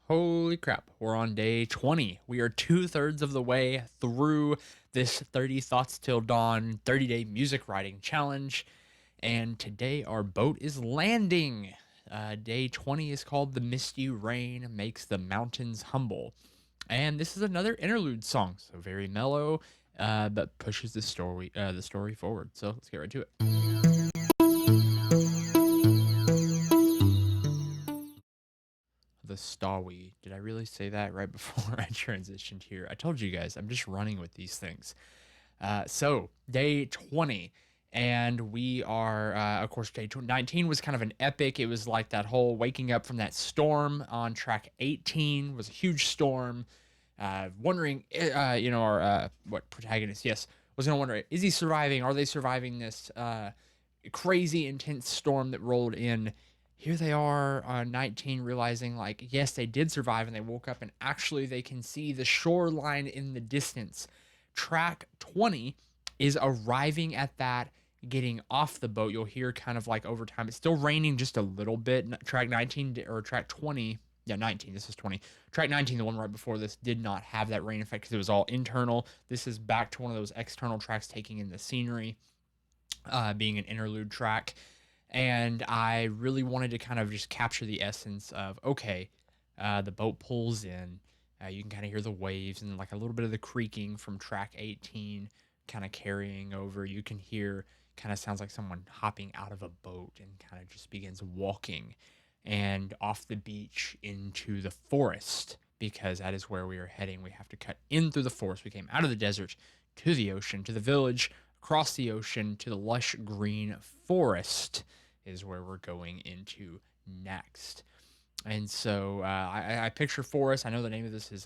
Holy crap, we're on day 20. We are two-thirds of the way through this 30 Thoughts Till Dawn 30-day music writing challenge. And today our boat is landing. Day 20 is called The Misty Rain Makes the Mountains Humble. And this is another interlude song, so very mellow, but pushes the story forward. So let's get right to it. The Stawi. Did I really say that right before I transitioned here? I told you guys, I'm just running with these things. So, day 20. And we are, of course, day 19 was kind of an epic. It was like that whole waking up from that storm on track 18 was a huge storm. Wondering, our, what protagonist, yes, was going to wonder, is he surviving? Are they surviving this crazy, intense storm that rolled in? Here they are on 19 realizing like yes they did survive and they woke up and actually they can see the shoreline in the distance. Track 20 is arriving at that, getting off the boat. You'll hear kind of like over time it's still raining just a little bit. Track 19 or track 20, yeah, 19, this is 20. Track 19, the one right before this, did not have that rain effect because it was all internal. This is back to one of those external tracks taking in the scenery, being an interlude track. And I really wanted to kind of just capture the essence of okay, the boat pulls in, you can kind of hear the waves and like a little bit of the creaking from track 18 kind of carrying over. You can hear kind of sounds like someone hopping out of a boat and kind of just begins walking and off the beach into the forest because that is where we are heading. We have to cut in through the forest. We came out of the desert to the ocean, to the village, across the ocean to the lush green forest is where we're going into next. And so I picture forest. I know the name of this is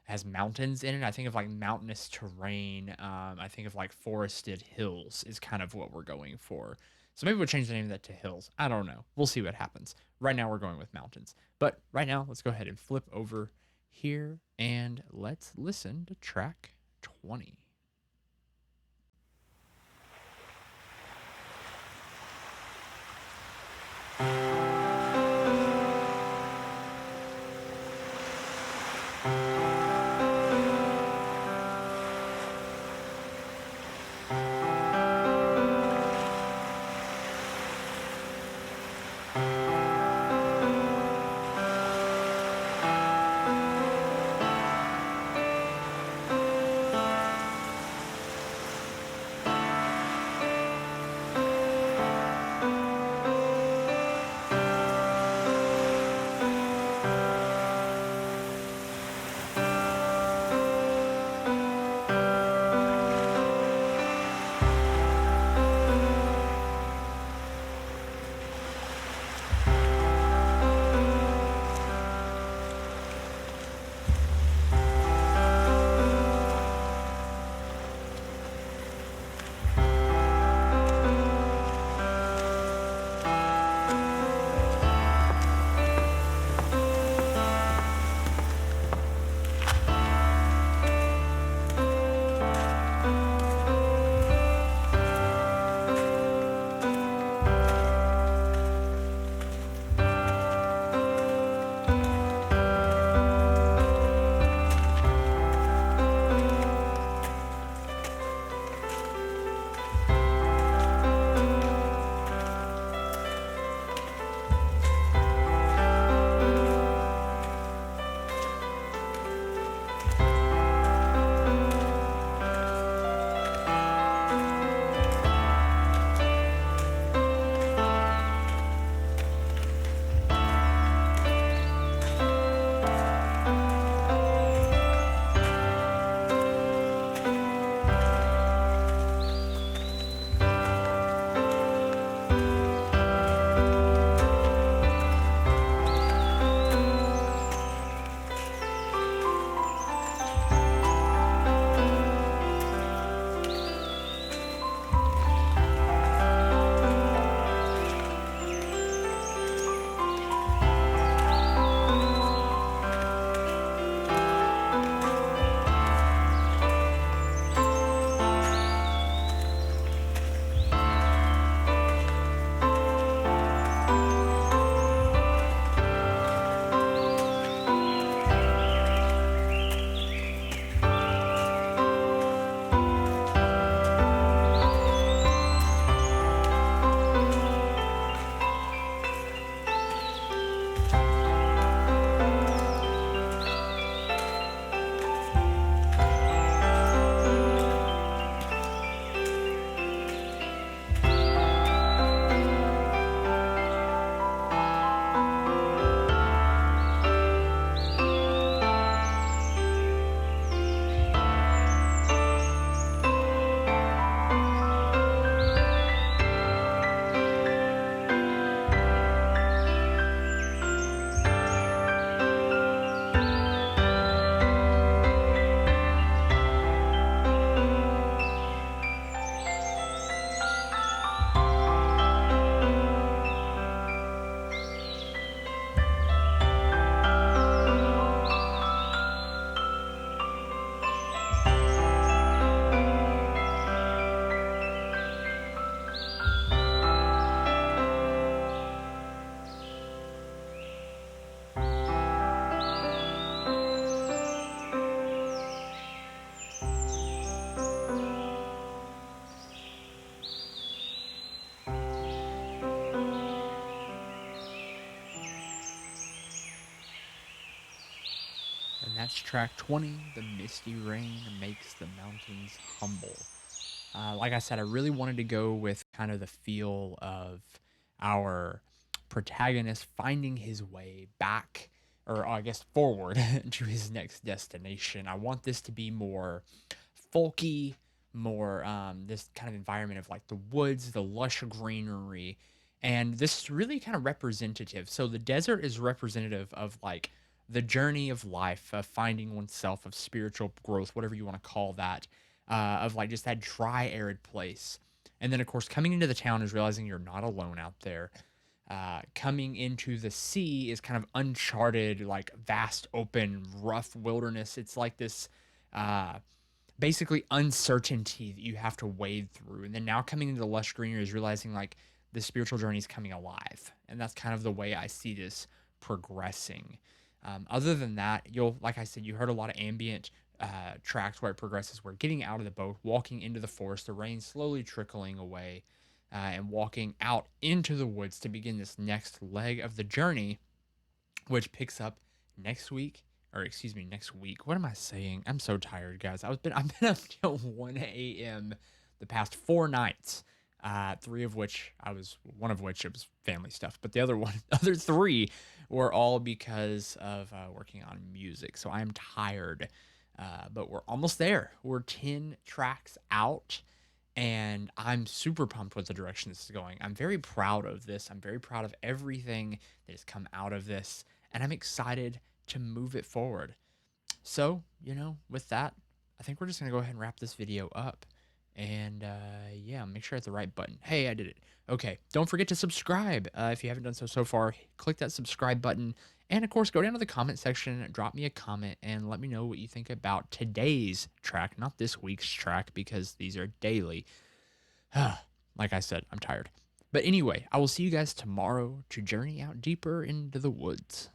has mountains in it. I think of like mountainous terrain. I think of like forested hills is kind of what we're going for. So maybe we'll change the name of that to hills. I don't know. We'll see what happens. Right now we're going with mountains. But right now let's go ahead and flip over here and let's listen to track 20. that's track 20. The misty rain makes the mountains humble. Like I said, I really wanted to go with kind of the feel of our protagonist finding his way back, or I guess forward to his next destination. I want this to be more folky, more this kind of environment of like the woods, the lush greenery, and this is really kind of representative. So the desert is representative of like the journey of life, of finding oneself, of spiritual growth, whatever you want to call that, of like just that dry, arid place. And then, of course, coming into the town is realizing you're not alone out there. Coming into the sea is kind of uncharted, like vast, open, rough wilderness. It's like this uh, basically uncertainty that you have to wade through. And then now coming into the lush greenery is realizing like the spiritual journey is coming alive. And that's kind of the way I see this progressing. Other than that, you'll, like I said, you heard a lot of ambient tracks where it progresses. We're getting out of the boat, walking into the forest, the rain slowly trickling away, and walking out into the woods to begin this next leg of the journey, which picks up next week. Or excuse me, next week. What am I saying? I'm so tired, guys. I've been up till 1 a.m. the past 4 nights. Three of which I was one of which it was family stuff, but the other one, other three were all because of working on music. So I am tired, but we're almost there. We're 10 tracks out, and I'm super pumped with the direction this is going. I'm very proud of this. I'm very proud of everything that has come out of this, and I'm excited to move it forward. So, with that, I think we're just going to go ahead and wrap this video up. And yeah, make sure I hit the right button. Hey, I did it. Okay, don't forget to subscribe. If you haven't done so far, click that subscribe button. And of course, go down to the comment section, drop me a comment, and let me know what you think about today's track, not this week's track, because these are daily. Like I said, I'm tired. But anyway, I will see you guys tomorrow to journey out deeper into the woods.